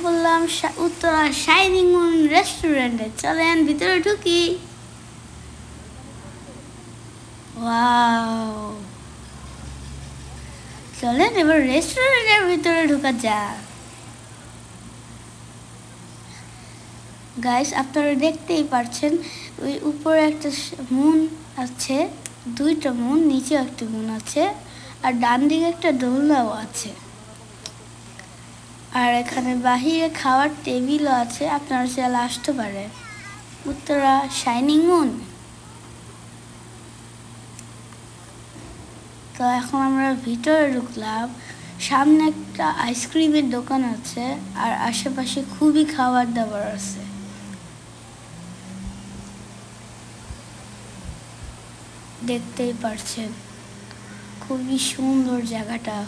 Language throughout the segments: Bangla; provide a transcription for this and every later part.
পড়লাম উত্তরা শাইনিং মুন রেস্টুরেন্টে। চলেন ভিতরে ঢুকি। ওয়াও, চলেন এবার রেস্টুরেন্টের ভিতরে ঢোকা যাক। গাইস, আপনারা দেখতেই পাচ্ছেন ওই উপরে একটা মুন আছে, দুইটা মুন, নিচে একটা মুন আছে, আর ডান দিকে একটা দোলনাও আছে। আর এখানে বাহিরে খাওয়ার টেবিলও আছে, আপনারা চাইলে আসতে পারে। Uttara shining moon. তো এখন আমরা ভিতরে ঢুকলাম। সামনে একটা আইসক্রিমের দোকান আছে, আর আশেপাশে খুবই খাবার দাবার আছে। দেখতেই পারছেন খুবই সুন্দর জায়গাটা।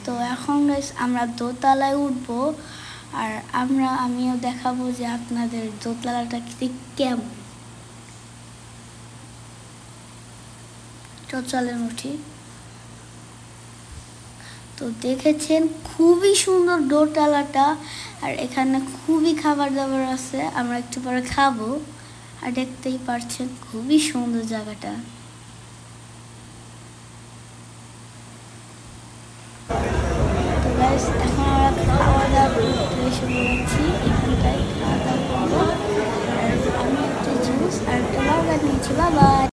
তো এখন আমরা দোতলায় উঠবো, আর আমিও দেখাবো যে আপনাদের দোতলাটা কেমন। তো চলেন উঠি। তো দেখেছেন খুবই সুন্দর দোতলাটা, আর এখানে খুবই খাবার দাবার আছে, আমরা একটু পরে খাবো। আর দেখতেই পারছেন খুবই সুন্দর জায়গাটা। তো গাইস, এখন আমরা খাওয়া দাওয়া করতে এসে বলেছি, এখানটায় খাওয়া দাওয়া করবো। আর আমি একটা জুস আর একটা বার্গার নিয়েছি। বাবা।